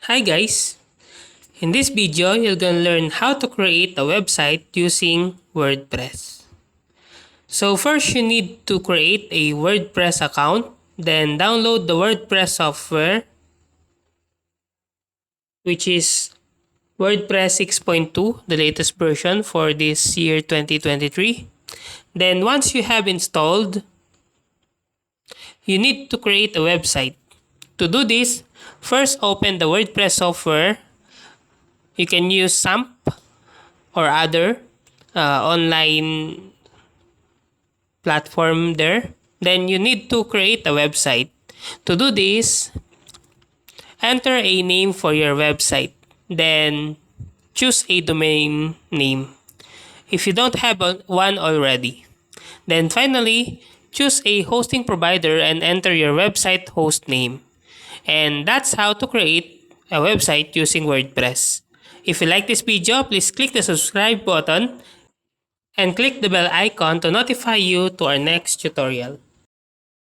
Hi guys! In this video, you're gonna learn how to create a website using WordPress. So first, you need to create a WordPress account, then download the WordPress software, which is WordPress 6.2, the latest version for this year 2023. Then once you have installed, you need to create a website. To do this, first open the WordPress software. You can use SAMP or other online platform there. Then you need to create a website. To do this, enter a name for your website. Then choose a domain name if you don't have one already. Then finally, choose a hosting provider and enter your website host name. And that's how to create a website using WordPress. If you like this video, please click the subscribe button and click the bell icon to notify you to our next tutorial.